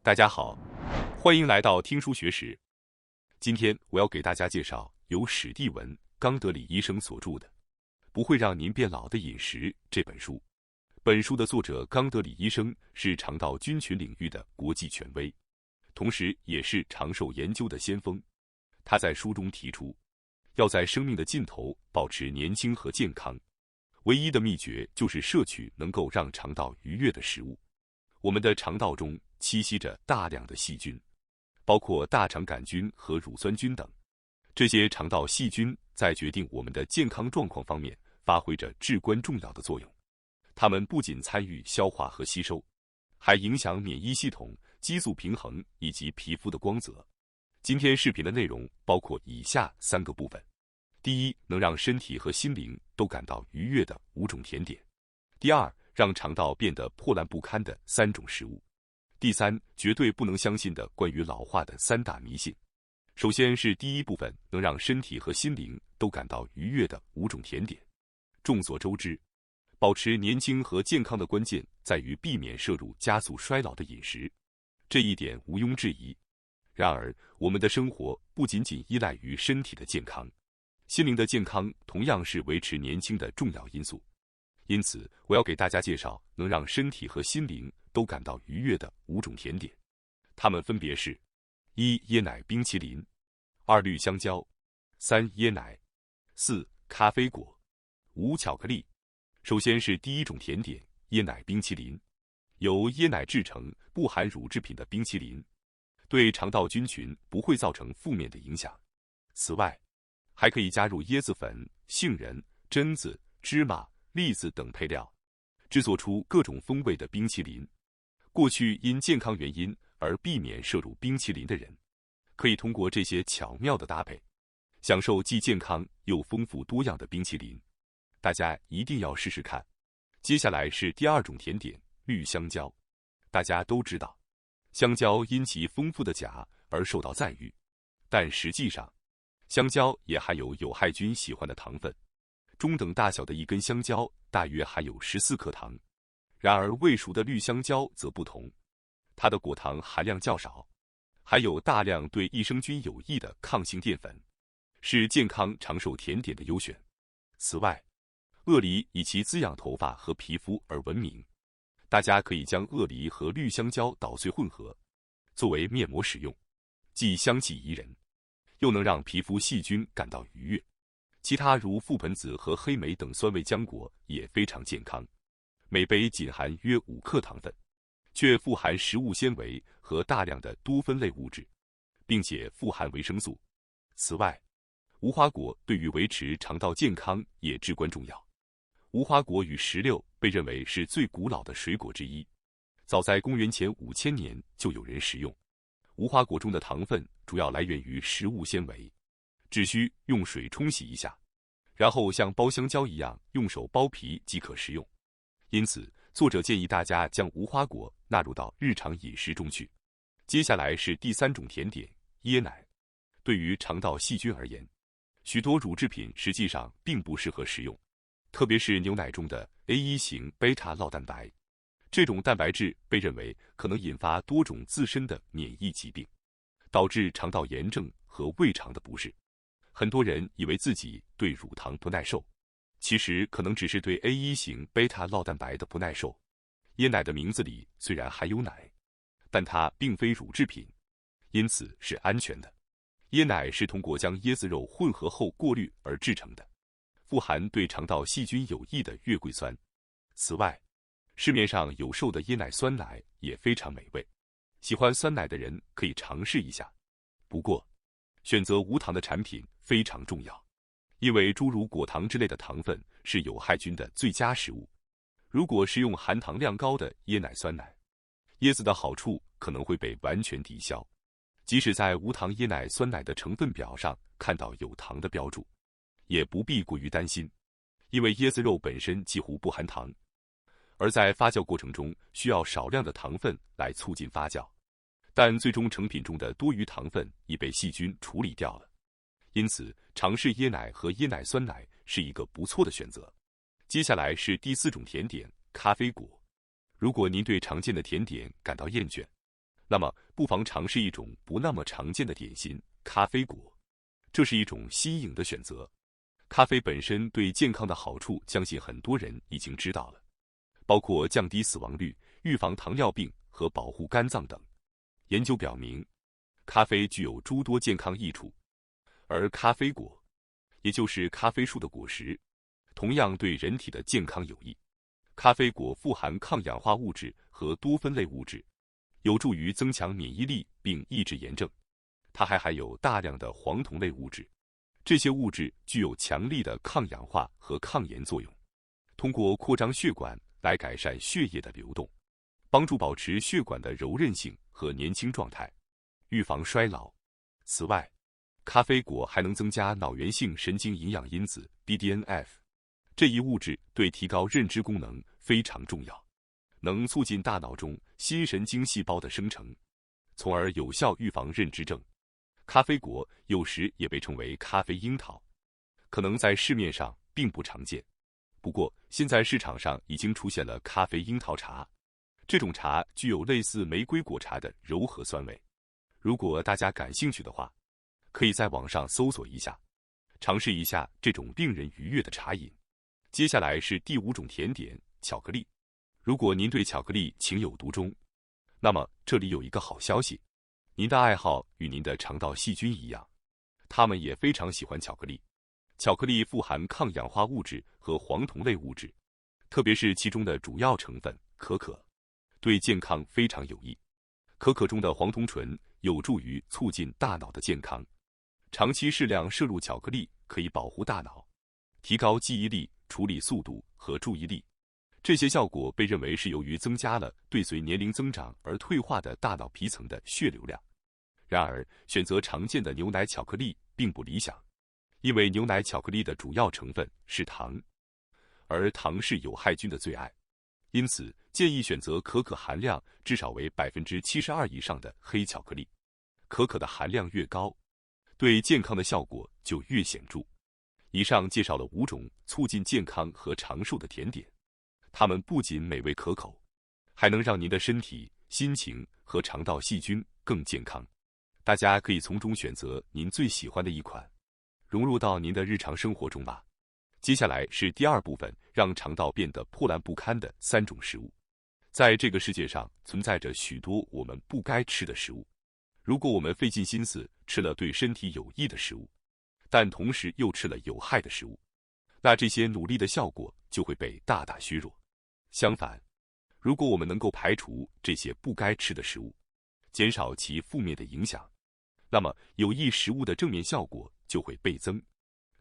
大家好，欢迎来到听书学史。今天我要给大家介绍由史蒂文·冈德里医生所著的《不会让您变老的饮食》这本书。本书的作者冈德里医生是肠道菌群领域的国际权威，同时也是长寿研究的先锋。他在书中提出，要在生命的尽头保持年轻和健康，唯一的秘诀就是摄取能够让肠道愉悦的食物。我们的肠道中栖息着大量的细菌，包括大肠杆菌和乳酸菌等。这些肠道细菌在决定我们的健康状况方面发挥着至关重要的作用。它们不仅参与消化和吸收，还影响免疫系统、激素平衡以及皮肤的光泽。今天视频的内容包括以下3个部分：第一，能让身体和心灵都感到愉悦的5种甜点；第二，让肠道变得破烂不堪的3种食物；第三，绝对不能相信的关于老化的3大迷信。首先是第一部分，能让身体和心灵都感到愉悦的5种甜点。众所周知，保持年轻和健康的关键在于避免摄入加速衰老的饮食，这一点毋庸置疑。然而，我们的生活不仅仅依赖于身体的健康，心灵的健康同样是维持年轻的重要因素。因此，我要给大家介绍能让身体和心灵都感到愉悦的5种甜点。它们分别是：1. 椰奶冰淇淋； 2. 绿香蕉； 3. 椰奶； 4. 咖啡果； 5. 巧克力。首先是第一种甜点——椰奶冰淇淋。由椰奶制成、不含乳制品的冰淇淋，对肠道菌群不会造成负面的影响。此外，还可以加入椰子粉、杏仁、榛子、芝麻、栗子等配料，制作出各种风味的冰淇淋。过去因健康原因而避免摄入冰淇淋的人，可以通过这些巧妙的搭配，享受既健康又丰富多样的冰淇淋。大家一定要试试看。接下来是第2种甜点——绿香蕉。大家都知道，香蕉因其丰富的钾而受到赞誉，但实际上，香蕉也含有有害菌喜欢的糖分。中等大小的一根香蕉大约含有14克糖，然而未熟的绿香蕉则不同，它的果糖含量较少，含有大量对益生菌有益的抗性淀粉，是健康长寿甜点的优选。此外，鳄梨以其滋养头发和皮肤而闻名，大家可以将鳄梨和绿香蕉捣碎混合，作为面膜使用，既香气宜人，又能让皮肤细菌感到愉悦。其他如覆盆子和黑莓等酸味浆果也非常健康，每杯仅含约5克糖分，却富含食物纤维和大量的多酚类物质，并且富含维生素。此外，无花果对于维持肠道健康也至关重要。无花果与石榴被认为是最古老的水果之一，早在公元前5000年就有人食用。无花果中的糖分主要来源于食物纤维，只需用水冲洗一下，然后像剥香蕉一样用手剥皮即可食用。因此，作者建议大家将无花果纳入到日常饮食中去。接下来是第3种甜点——椰奶。对于肠道细菌而言，许多乳制品实际上并不适合食用，特别是牛奶中的 A1 型贝塔酪蛋白。这种蛋白质被认为可能引发多种自身的免疫疾病，导致肠道炎症和胃肠的不适。很多人以为自己对乳糖不耐受，其实可能只是对 A1 型贝塔酪蛋白的不耐受。椰奶的名字里虽然含有奶，但它并非乳制品，因此是安全的。椰奶是通过将椰子肉混合后过滤而制成的，富含对肠道细菌有益的月桂酸。此外，市面上有售的椰奶酸奶也非常美味，喜欢酸奶的人可以尝试一下。不过，选择无糖的产品非常重要，因为诸如果糖之类的糖分是有害菌的最佳食物。如果食用含糖量高的椰奶酸奶，椰子的好处可能会被完全抵消。即使在无糖椰奶酸奶的成分表上看到有糖的标注，也不必过于担心，因为椰子肉本身几乎不含糖，而在发酵过程中需要少量的糖分来促进发酵，但最终成品中的多余糖分已被细菌处理掉了。因此，尝试椰奶和椰奶酸奶是一个不错的选择。接下来是第4种甜点——咖啡果。如果您对常见的甜点感到厌倦，那么不妨尝试一种不那么常见的点心——咖啡果。这是一种新颖的选择。咖啡本身对健康的好处，相信很多人已经知道了，包括降低死亡率、预防糖尿病和保护肝脏等。研究表明，咖啡具有诸多健康益处，而咖啡果，也就是咖啡树的果实，同样对人体的健康有益。咖啡果富含抗氧化物质和多酚类物质，有助于增强免疫力并抑制炎症。它还含有大量的黄酮类物质，这些物质具有强力的抗氧化和抗炎作用，通过扩张血管来改善血液的流动，帮助保持血管的柔韧性和年轻状态，预防衰老。此外，咖啡果还能增加脑源性神经营养因子 BDNF， 这一物质对提高认知功能非常重要，能促进大脑中新神经细胞的生成，从而有效预防认知症。咖啡果有时也被称为咖啡樱桃，可能在市面上并不常见。不过，现在市场上已经出现了咖啡樱桃茶，这种茶具有类似玫瑰果茶的柔和酸味。如果大家感兴趣的话，可以在网上搜索一下，尝试一下这种令人愉悦的茶饮。接下来是第5种甜点——巧克力。如果您对巧克力情有独钟，那么这里有一个好消息。您的爱好与您的肠道细菌一样，它们也非常喜欢巧克力。巧克力富含抗氧化物质和黄酮类物质，特别是其中的主要成分可可，对健康非常有益。可可中的黄酮醇有助于促进大脑的健康。长期适量摄入巧克力可以保护大脑，提高记忆力、处理速度和注意力。这些效果被认为是由于增加了对随年龄增长而退化的大脑皮层的血流量。然而，选择常见的牛奶巧克力并不理想，因为牛奶巧克力的主要成分是糖，而糖是有害菌的最爱。因此，建议选择可可含量至少为72%以上的黑巧克力。可可的含量越高，对健康的效果就越显著。以上介绍了5种促进健康和长寿的甜点，它们不仅美味可口，还能让您的身体、心情和肠道细菌更健康。大家可以从中选择您最喜欢的一款，融入到您的日常生活中吧。接下来是第2部分，让肠道变得破烂不堪的3种食物。在这个世界上存在着许多我们不该吃的食物，如果我们费尽心思吃了对身体有益的食物，但同时又吃了有害的食物，那这些努力的效果就会被大大削弱。相反，如果我们能够排除这些不该吃的食物，减少其负面的影响，那么有益食物的正面效果就会倍增。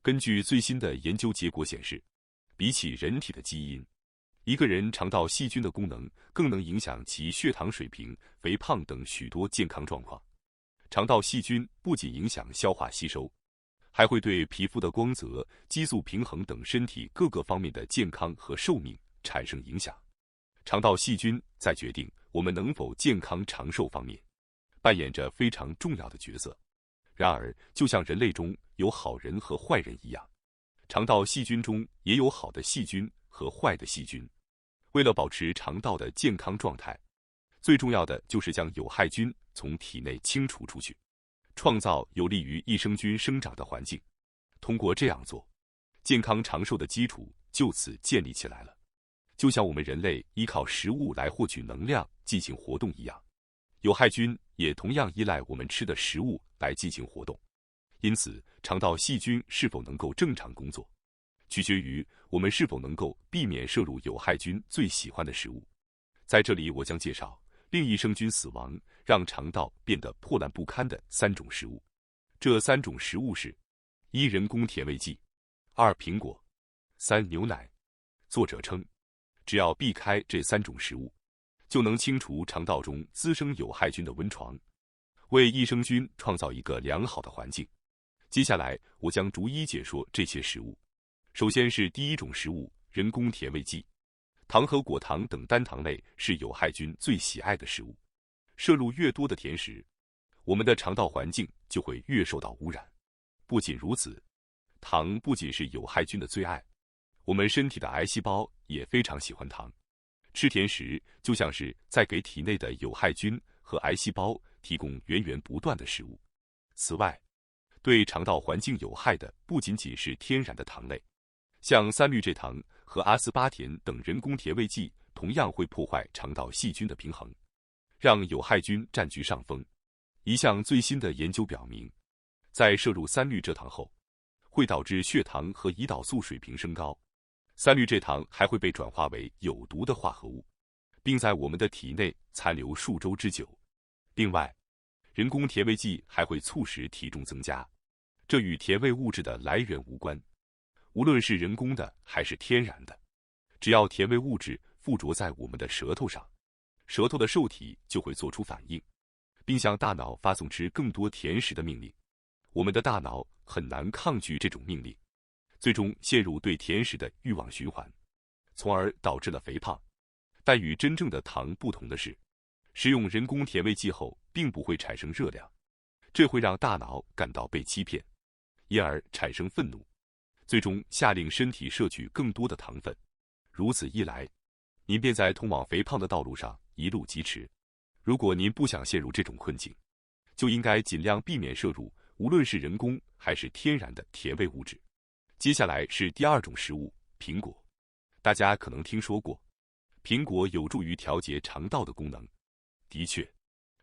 根据最新的研究结果显示，比起人体的基因，一个人肠道细菌的功能更能影响其血糖水平、肥胖等许多健康状况。肠道细菌不仅影响消化吸收，还会对皮肤的光泽、激素平衡等身体各个方面的健康和寿命产生影响。肠道细菌在决定我们能否健康长寿方面扮演着非常重要的角色。然而，就像人类中有好人和坏人一样，肠道细菌中也有好的细菌和坏的细菌。为了保持肠道的健康状态，最重要的就是将有害菌从体内清除出去，创造有利于益生菌生长的环境。通过这样做，健康长寿的基础就此建立起来了。就像我们人类依靠食物来获取能量进行活动一样，有害菌也同样依赖我们吃的食物来进行活动。因此，肠道细菌是否能够正常工作，取决于我们是否能够避免摄入有害菌最喜欢的食物。在这里，我将介绍令益生菌死亡、让肠道变得破烂不堪的3种食物。这3种食物是：1. 人工甜味剂；2. 苹果；3. 牛奶。作者称，只要避开这3种食物，就能清除肠道中滋生有害菌的温床，为益生菌创造一个良好的环境。接下来，我将逐一解说这些食物。首先是第1种食物——人工甜味剂。糖和果糖等单糖类是有害菌最喜爱的食物。摄入越多的甜食，我们的肠道环境就会越受到污染。不仅如此，糖不仅是有害菌的最爱，我们身体的癌细胞也非常喜欢糖。吃甜食就像是在给体内的有害菌和癌细胞提供源源不断的食物。此外，对肠道环境有害的不仅仅是天然的糖类，像三氯蔗糖和阿斯巴甜等人工甜味剂同样会破坏肠道细菌的平衡，让有害菌占据上风。一项最新的研究表明，在摄入三氯蔗糖后，会导致血糖和胰岛素水平升高。三氯蔗糖还会被转化为有毒的化合物，并在我们的体内残留数周之久。另外，人工甜味剂还会促使体重增加，这与甜味物质的来源无关。无论是人工的还是天然的，只要甜味物质附着在我们的舌头上，舌头的受体就会做出反应，并向大脑发送吃更多甜食的命令。我们的大脑很难抗拒这种命令，最终陷入对甜食的欲望循环，从而导致了肥胖。但与真正的糖不同的是，食用人工甜味剂后并不会产生热量，这会让大脑感到被欺骗，因而产生愤怒，最终下令身体摄取更多的糖分。如此一来，您便在通往肥胖的道路上一路疾驰。如果您不想陷入这种困境，就应该尽量避免摄入无论是人工还是天然的甜味物质。接下来是第二种食物，苹果。大家可能听说过，苹果有助于调节肠道的功能。的确，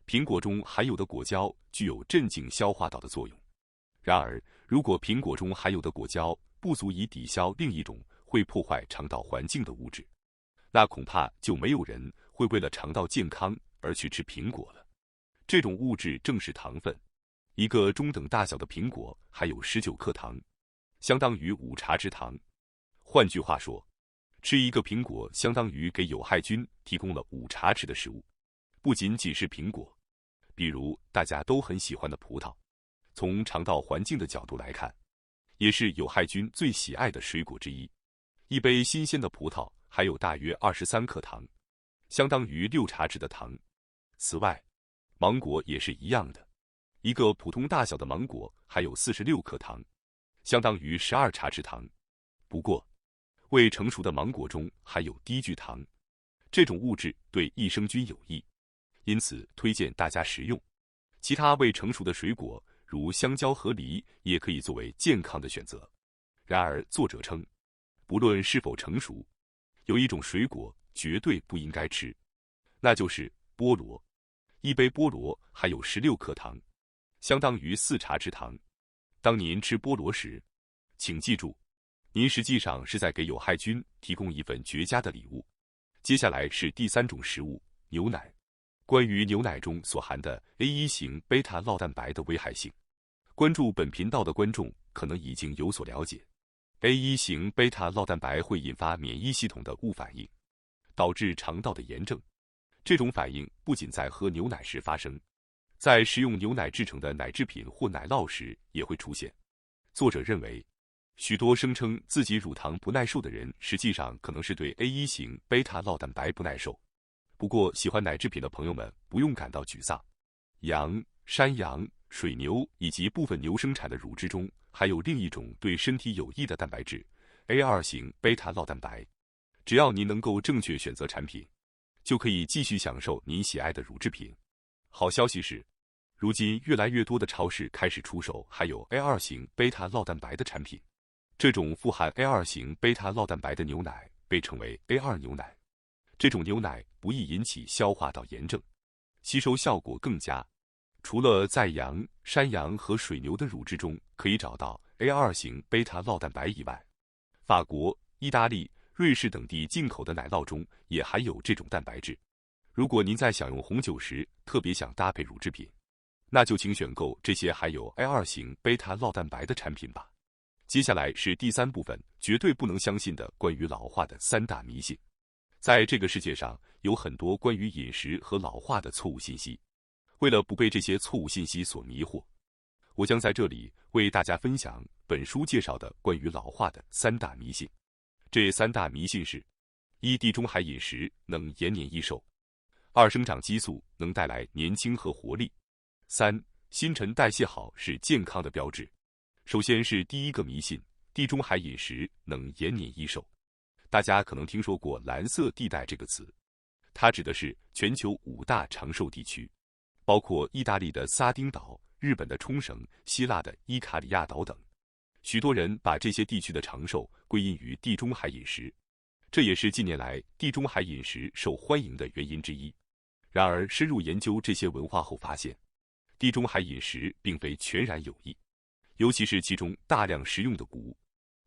苹果中含有的果胶具有镇静消化道的作用。然而，如果苹果中含有的果胶不足以抵消另一种会破坏肠道环境的物质，那恐怕就没有人会为了肠道健康而去吃苹果了。这种物质正是糖分。一个中等大小的苹果含有19克糖，相当于5茶匙糖。换句话说，吃一个苹果相当于给有害菌提供了5茶匙的食物。不仅仅是苹果，比如大家都很喜欢的葡萄，从肠道环境的角度来看，也是有害菌最喜爱的水果之一。一杯新鲜的葡萄含有大约23克糖，相当于6茶匙的糖。此外，芒果也是一样的，一个普通大小的芒果含有46克糖，相当于12茶匙糖。不过，未成熟的芒果中含有低聚糖，这种物质对益生菌有益，因此推荐大家食用。其他未成熟的水果，如香蕉和梨，也可以作为健康的选择。然而，作者称，不论是否成熟，有一种水果绝对不应该吃，那就是菠萝。一杯菠萝含有16克糖，相当于4茶匙糖。当您吃菠萝时，请记住，您实际上是在给有害菌提供一份绝佳的礼物。接下来是第三种食物，牛奶。关于牛奶中所含的 A1 型贝塔酪蛋白的危害性，关注本频道的观众可能已经有所了解。A1 型贝塔酪蛋白会引发免疫系统的误反应，导致肠道的炎症。这种反应不仅在喝牛奶时发生，在食用牛奶制成的奶制品或奶酪时也会出现。作者认为，许多声称自己乳糖不耐受的人，实际上可能是对 A1 型贝塔酪蛋白不耐受。不过，喜欢奶制品的朋友们不用感到沮丧。羊、山羊、水牛以及部分牛生产的乳汁中含有另一种对身体有益的蛋白质 A2 型贝塔酪蛋白。只要您能够正确选择产品，就可以继续享受您喜爱的乳制品。好消息是，如今越来越多的超市开始出售含有 A2 型贝塔酪蛋白的产品。这种富含 A2 型贝塔酪蛋白的牛奶被称为 A2 牛奶。这种牛奶不易引起消化道炎症，吸收效果更佳。除了在羊、山羊和水牛的乳汁中可以找到 A2 型贝塔酪蛋白以外，法国、意大利、瑞士等地进口的奶酪中也含有这种蛋白质。如果您在享用红酒时特别想搭配乳制品，那就请选购这些含有 A2 型贝塔酪蛋白的产品吧。接下来是第三部分，绝对不能相信的关于老化的3大迷信。在这个世界上，有很多关于饮食和老化的错误信息。为了不被这些错误信息所迷惑，我将在这里为大家分享本书介绍的关于老化的3大迷信。这3大迷信是：1. 地中海饮食能延年益寿；2. 生长激素能带来年轻和活力；3. 新陈代谢好是健康的标志。首先是第一个迷信，地中海饮食能延年益寿。大家可能听说过蓝色地带这个词，它指的是全球5大长寿地区。包括意大利的撒丁岛、日本的冲绳、希腊的伊卡里亚岛等。许多人把这些地区的长寿归因于地中海饮食，这也是近年来地中海饮食受欢迎的原因之一。然而，深入研究这些文化后发现，地中海饮食并非全然有益，尤其是其中大量食用的谷物，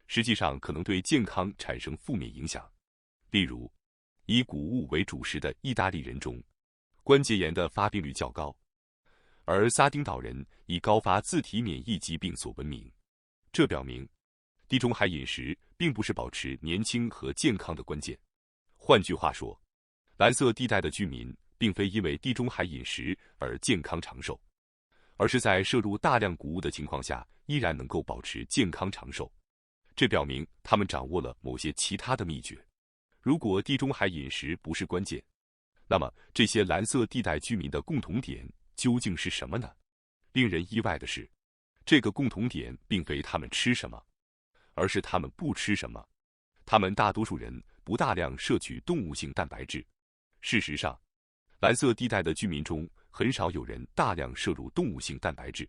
实际上可能对健康产生负面影响。例如，以谷物为主食的意大利人中，关节炎的发病率较高，而撒丁岛人以高发自体免疫疾病所闻名。这表明，地中海饮食并不是保持年轻和健康的关键。换句话说，蓝色地带的居民并非因为地中海饮食而健康长寿，而是在摄入大量谷物的情况下，依然能够保持健康长寿。这表明他们掌握了某些其他的秘诀。如果地中海饮食不是关键，那么这些蓝色地带居民的共同点究竟是什么呢？令人意外的是，这个共同点并非他们吃什么，而是他们不吃什么。他们大多数人不大量摄取动物性蛋白质。事实上，蓝色地带的居民中很少有人大量摄入动物性蛋白质。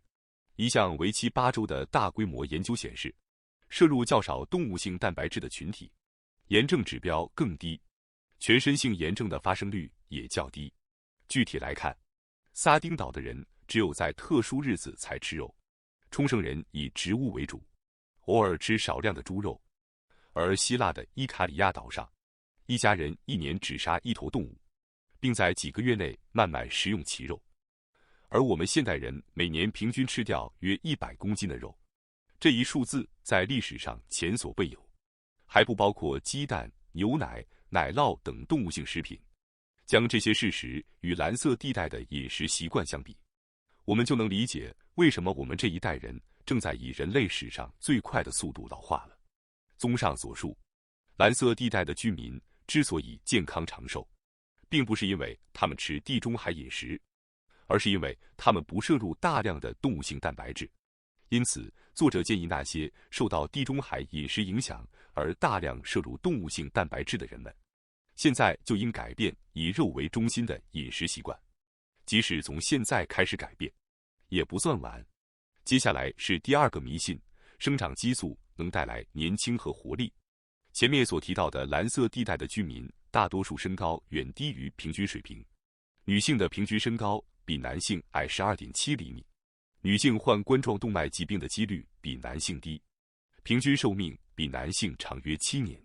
一项为期8周的大规模研究显示，摄入较少动物性蛋白质的群体，炎症指标更低，全身性炎症的发生率也较低。具体来看，撒丁岛的人只有在特殊日子才吃肉，冲绳人以植物为主，偶尔吃少量的猪肉，而希腊的伊卡里亚岛上，一家人一年只杀1头动物，并在几个月内慢慢食用其肉。而我们现代人每年平均吃掉约100公斤的肉，这一数字在历史上前所未有，还不包括鸡蛋、牛奶、奶酪等动物性食品。将这些事实与蓝色地带的饮食习惯相比，我们就能理解为什么我们这一代人正在以人类史上最快的速度老化了。综上所述，蓝色地带的居民之所以健康长寿，并不是因为他们吃地中海饮食，而是因为他们不摄入大量的动物性蛋白质。因此，作者建议那些受到地中海饮食影响而大量摄入动物性蛋白质的人们，现在就应改变以肉为中心的饮食习惯。即使从现在开始改变，也不算晚。接下来是第2个迷信：生长激素能带来年轻和活力。前面所提到的蓝色地带的居民，大多数身高远低于平均水平。女性的平均身高比男性矮 12.7 厘米，女性患冠状动脉疾病的几率比男性低，平均寿命比男性长约7年。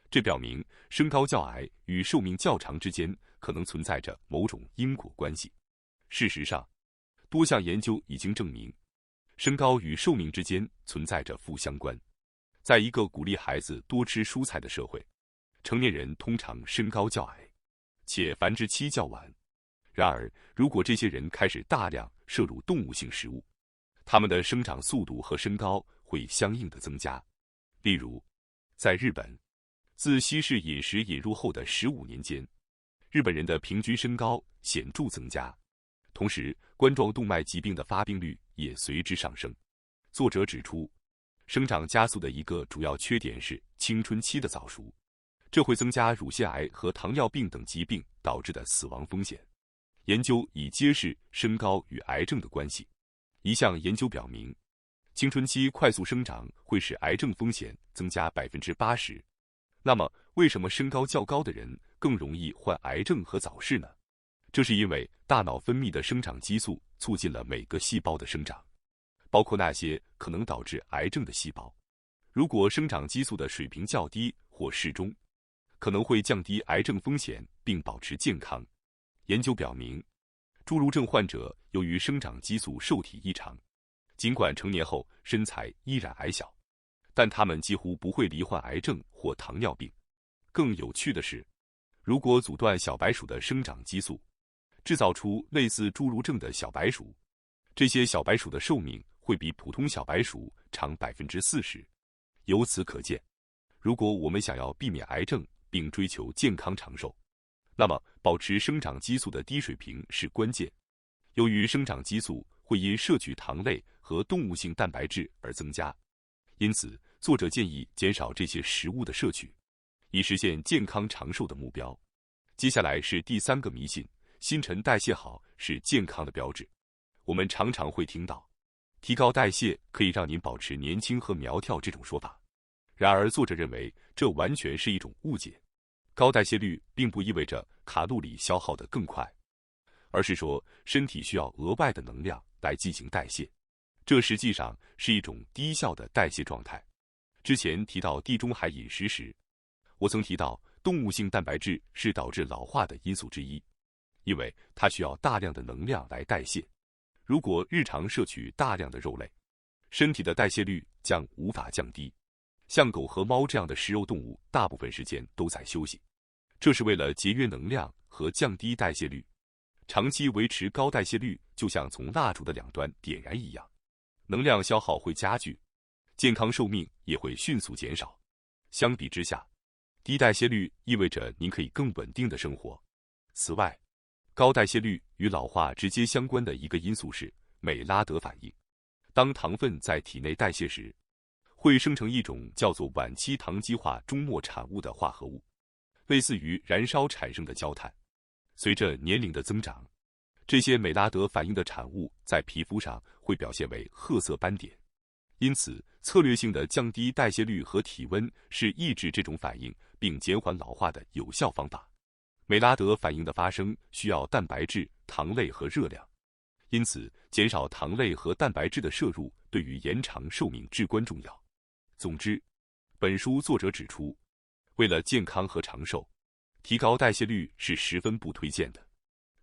这表明身高较矮与寿命较长之间可能存在着某种因果关系。事实上，多项研究已经证明，身高与寿命之间存在着负相关。在一个鼓励孩子多吃蔬菜的社会，成年人通常身高较矮，且繁殖期较晚。然而，如果这些人开始大量摄入动物性食物，他们的生长速度和身高会相应的增加。例如，在日本，自西式饮食引入后的15年间，日本人的平均身高显著增加，同时冠状动脉疾病的发病率也随之上升。作者指出，生长加速的一个主要缺点是青春期的早熟，这会增加乳腺癌和糖尿病等疾病导致的死亡风险。研究已揭示身高与癌症的关系。一项研究表明，青春期快速生长会使癌症风险增加 80%。那么，为什么身高较高的人更容易患癌症和早逝呢？这是因为大脑分泌的生长激素促进了每个细胞的生长，包括那些可能导致癌症的细胞。如果生长激素的水平较低或适中，可能会降低癌症风险并保持健康。研究表明，侏儒症患者由于生长激素受体异常，尽管成年后身材依然矮小，但他们几乎不会罹患癌症或糖尿病。更有趣的是，如果阻断小白鼠的生长激素，制造出类似侏儒症的小白鼠，这些小白鼠的寿命会比普通小白鼠长 40%。由此可见，如果我们想要避免癌症并追求健康长寿，那么保持生长激素的低水平是关键。由于生长激素会因摄取糖类和动物性蛋白质而增加，因此作者建议减少这些食物的摄取，以实现健康长寿的目标。接下来是第3个迷信：新陈代谢好是健康的标志。我们常常会听到，提高代谢可以让您保持年轻和苗条这种说法。然而，作者认为这完全是一种误解。高代谢率并不意味着卡路里消耗得更快，而是说身体需要额外的能量来进行代谢，这实际上是一种低效的代谢状态。之前提到地中海饮食时，我曾提到动物性蛋白质是导致老化的因素之一，因为它需要大量的能量来代谢。如果日常摄取大量的肉类，身体的代谢率将无法降低。像狗和猫这样的食肉动物，大部分时间都在休息，这是为了节约能量和降低代谢率。长期维持高代谢率，就像从蜡烛的两端点燃一样，能量消耗会加剧，健康寿命也会迅速减少。相比之下，低代谢率意味着您可以更稳定的生活。此外，高代谢率与老化直接相关的一个因素是美拉德反应。当糖分在体内代谢时，会生成一种叫做晚期糖基化终末产物的化合物，类似于燃烧产生的焦炭。随着年龄的增长，这些美拉德反应的产物在皮肤上会表现为褐色斑点。因此，策略性的降低代谢率和体温是抑制这种反应并减缓老化的有效方法。美拉德反应的发生需要蛋白质、糖类和热量，因此减少糖类和蛋白质的摄入对于延长寿命至关重要。总之，本书作者指出，为了健康和长寿，提高代谢率是十分不推荐的。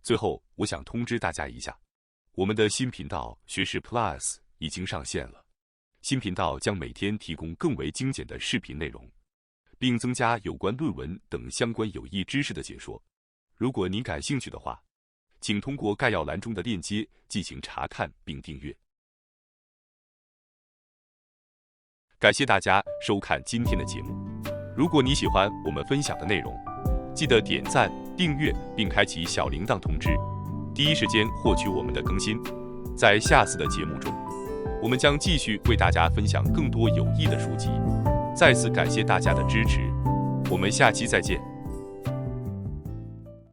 最后，我想通知大家一下，我们的新频道学识 Plus 已经上线了。新频道将每天提供更为精简的视频内容，并增加有关论文等相关有益知识的解说。如果您感兴趣的话，请通过概要栏中的链接进行查看并订阅。感谢大家收看今天的节目。如果你喜欢我们分享的内容，记得点赞、订阅并开启小铃铛通知，第一时间获取我们的更新。在下次的节目中，我们将继续为大家分享更多有益的书籍。再次感谢大家的支持，我们下期再见。